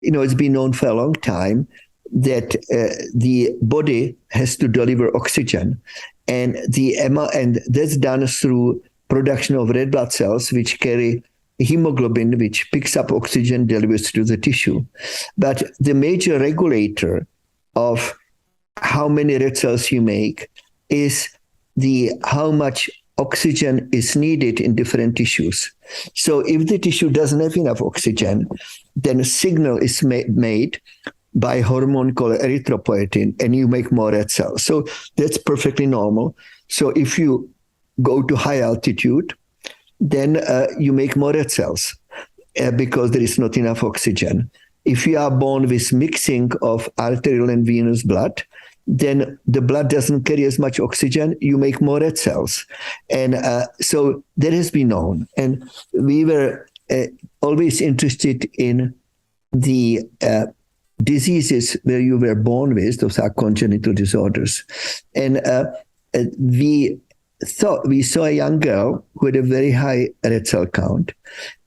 it's been known for a long time that the body has to deliver oxygen, and that's done through production of red blood cells, which carry hemoglobin, which picks up oxygen, delivers to the tissue. But the major regulator of how many red cells you make is how much oxygen is needed in different tissues. So if the tissue doesn't have enough oxygen, then a signal is made by hormone called erythropoietin, and you make more red cells. So that's perfectly normal. So if you go to high altitude, then you make more red cells because there is not enough oxygen. If you are born with mixing of arterial and venous blood, then the blood doesn't carry as much oxygen, you make more red cells. And so that has been known. And we were always interested in the diseases where you were born with, those are congenital disorders. And we saw a young girl who had a very high red cell count.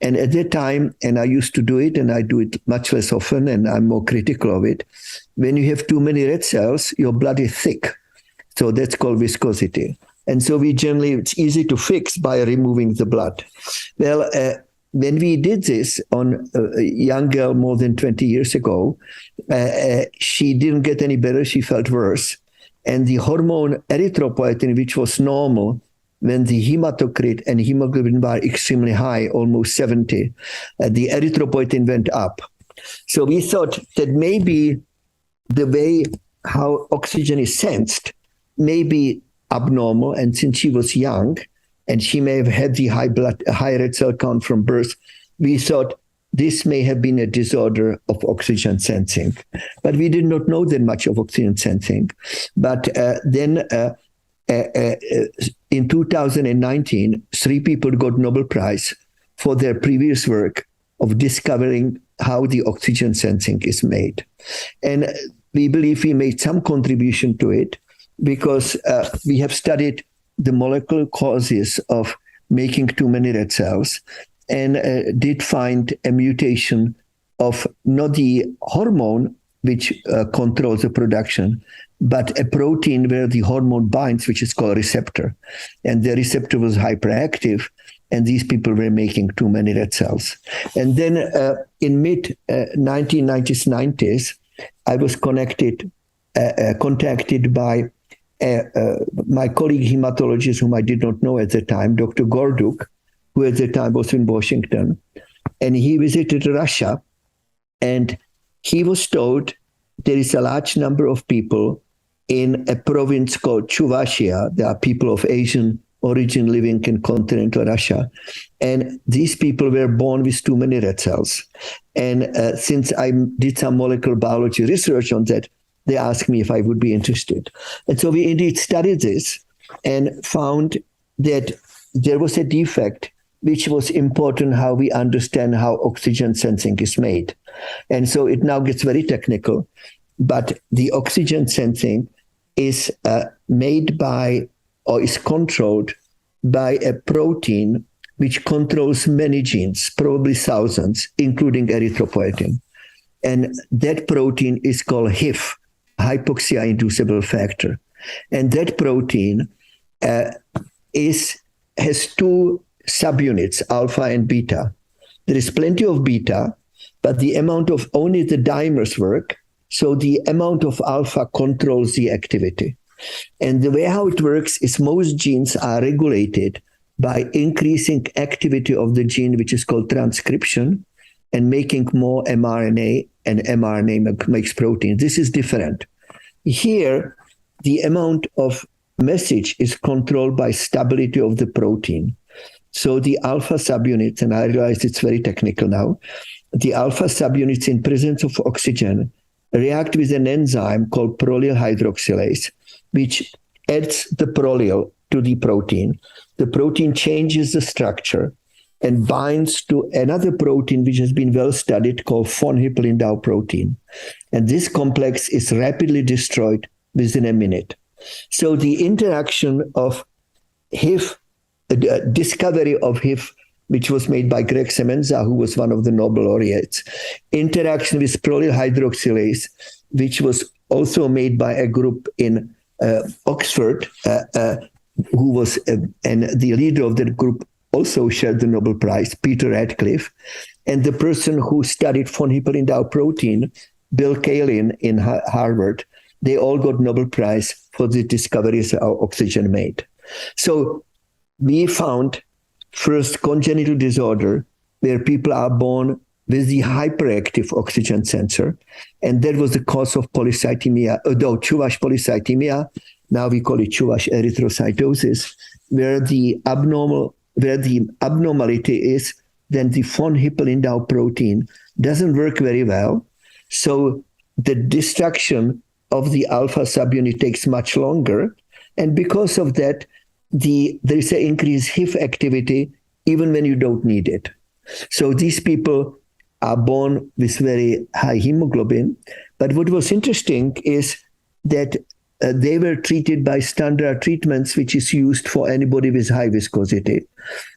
And at that time, and I used to do it, and I do it much less often, and I'm more critical of it. When you have too many red cells, your blood is thick. So that's called viscosity. And so it's easy to fix by removing the blood. Well, when we did this on a young girl more than 20 years ago, she didn't get any better. She felt worse. And the hormone erythropoietin, which was normal when the hematocrit and hemoglobin were extremely high, almost 70, the erythropoietin went up. So we thought that maybe the way how oxygen is sensed may be abnormal. And since she was young and she may have had the high red cell count from birth, we thought this may have been a disorder of oxygen sensing. But we did not know that much of oxygen sensing. But then in 2019, 3 people got Nobel Prize for their previous work of discovering how the oxygen sensing is made. And we believe we made some contribution to it because we have studied the molecular causes of making too many red cells, and did find a mutation of not the hormone which controls the production, but a protein where the hormone binds, which is called receptor. And the receptor was hyperactive, and these people were making too many red cells. And then in mid-1990s, I was contacted by my colleague hematologist, whom I did not know at the time, Dr. Gorduk, who at the time was in Washington. And he visited Russia, and he was told there is a large number of people in a province called Chuvashia. There are people of Asian origin living in continental Russia. And these people were born with too many red cells. And since I did some molecular biology research on that, they asked me if I would be interested. And so we indeed studied this and found that there was a defect which was important how we understand how oxygen sensing is made. And so it now gets very technical, but the oxygen sensing is made by, or is controlled by, a protein which controls many genes, probably thousands, including erythropoietin. And that protein is called HIF, hypoxia-inducible factor. And that protein has 2 subunits, alpha and beta. There is plenty of beta, but the amount of only the dimers work. So the amount of alpha controls the activity. And the way how it works is most genes are regulated by increasing activity of the gene, which is called transcription, and making more mRNA, and mRNA makes protein. This is different. Here, the amount of message is controlled by stability of the protein. So the alpha subunits, and I realize it's very technical now, the alpha subunits in presence of oxygen react with an enzyme called prolyl hydroxylase, which adds the prolyl to the protein. The protein changes the structure and binds to another protein which has been well studied called von Hippel-Lindau protein. And this complex is rapidly destroyed within a minute. So the interaction of HIF, discovery of HIF which was made by Greg Semenza, who was one of the Nobel laureates. Interaction with prolyl hydroxylase, which was also made by a group in Oxford, who was, and the leader of that group also shared the Nobel Prize, Peter Radcliffe. And the person who studied von Hippel-Lindau protein, Bill Kaelin in Harvard, they all got Nobel Prize for the discoveries how oxygen made. So we found first congenital disorder where people are born with the hyperactive oxygen sensor. And that was the cause of polycythemia, although Chuvash polycythemia, now we call it Chuvash erythrocytosis, where the abnormality is then the von Hippel-Lindau protein doesn't work very well. So the destruction of the alpha subunit takes much longer. And because of that, there is an increased HIF activity even when you don't need it. So these people are born with very high hemoglobin. But what was interesting is that they were treated by standard treatments, which is used for anybody with high viscosity.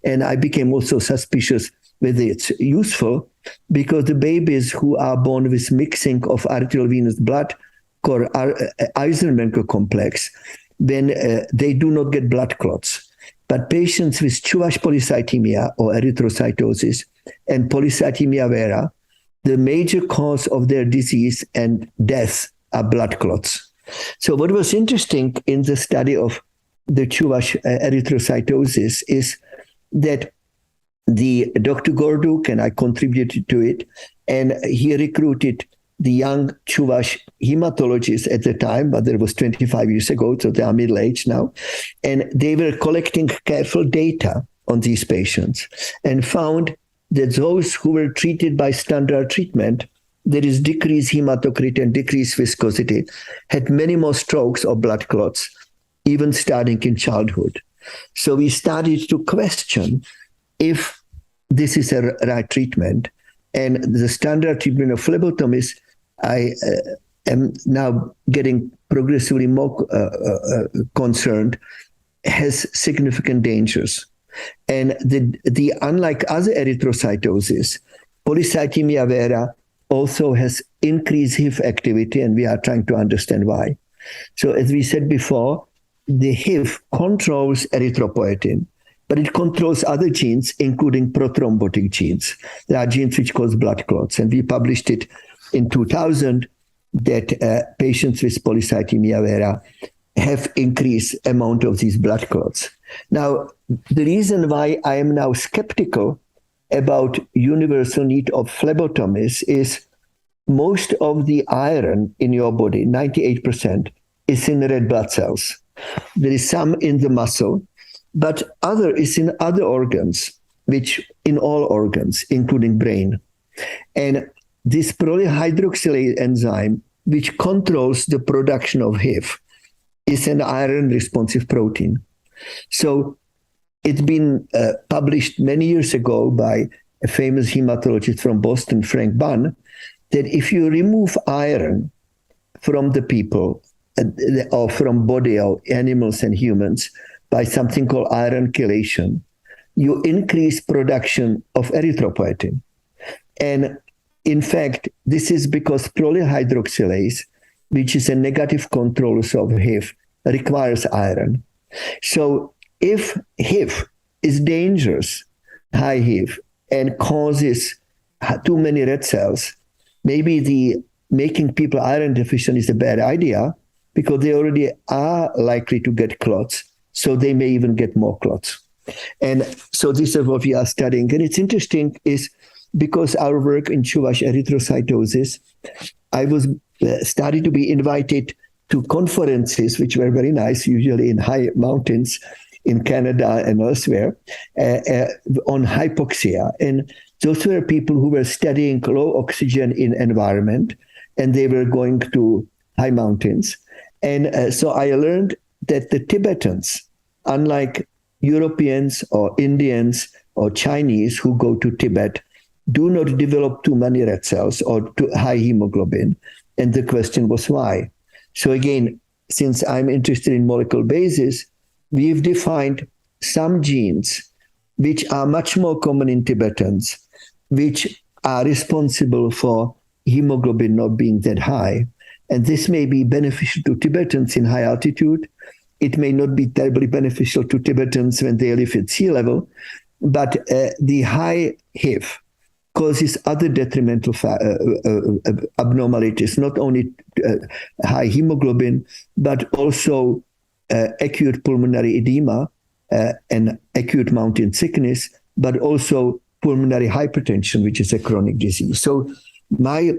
And I became also suspicious whether it's useful, because the babies who are born with mixing of arterial venous blood called Eisenmenger complex, then they do not get blood clots. But patients with Chuvash polycythemia or erythrocytosis and polycythemia vera, the major cause of their disease and death are blood clots. So what was interesting in the study of the Chuvash erythrocytosis is that the Dr. Gorduk, and I contributed to it, and he recruited the young Chuvash hematologists at the time, but that was 25 years ago, so they are middle-aged now. And they were collecting careful data on these patients and found that those who were treated by standard treatment, there is decreased hematocrit and decreased viscosity, had many more strokes or blood clots, even starting in childhood. So we started to question if this is a right treatment. And the standard treatment of phlebotomies, I am now getting progressively more concerned, has significant dangers. And the unlike other erythrocytosis, polycythemia vera also has increased HIF activity, and we are trying to understand why. So as we said before, the HIF controls erythropoietin, but it controls other genes, including prothrombotic genes. There are genes which cause blood clots, and we published it in 2000 that patients with polycythemia vera have increased amount of these blood clots. Now, the reason why I am now skeptical about universal need of phlebotomies is most of the iron in your body, 98%, is in red blood cells. There is some in the muscle, but other is in other organs, which in all organs, including brain. And this prolyl hydroxylase enzyme, which controls the production of HIF, is an iron-responsive protein. So it's been published many years ago by a famous hematologist from Boston, Frank Bunn, that if you remove iron from the people or from body of animals and humans by something called iron chelation, you increase production of erythropoietin. And in fact, this is because prolyl hydroxylase, which is a negative controller of HIF, requires iron. So if HIF is dangerous, high HIF, and causes too many red cells, maybe the making people iron deficient is a bad idea, because they already are likely to get clots, so they may even get more clots. And so this is what we are studying. And it's interesting is because our work in Chuvash erythrocytosis, I was started to be invited to conferences, which were very nice, usually in high mountains in Canada and elsewhere, on hypoxia. And those were people who were studying low oxygen in environment, and they were going to high mountains. And so I learned that the Tibetans, unlike Europeans or Indians or Chinese who go to Tibet, do not develop too many red cells or too high hemoglobin. And the question was why? So again, since I'm interested in molecular basis, we've defined some genes which are much more common in Tibetans, which are responsible for hemoglobin not being that high. And this may be beneficial to Tibetans in high altitude. It may not be terribly beneficial to Tibetans when they live at sea level, but the high HIF causes other detrimental abnormalities, not only high hemoglobin, but also acute pulmonary edema and acute mountain sickness, but also pulmonary hypertension, which is a chronic disease. So my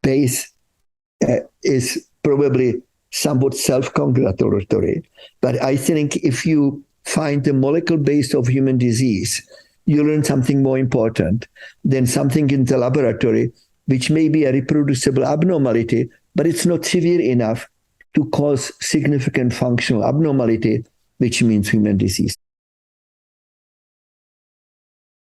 base is probably somewhat self-congratulatory, but I think if you find the molecular base of human disease, you learn something more important than something in the laboratory, which may be a reproducible abnormality, but it's not severe enough to cause significant functional abnormality, which means human disease.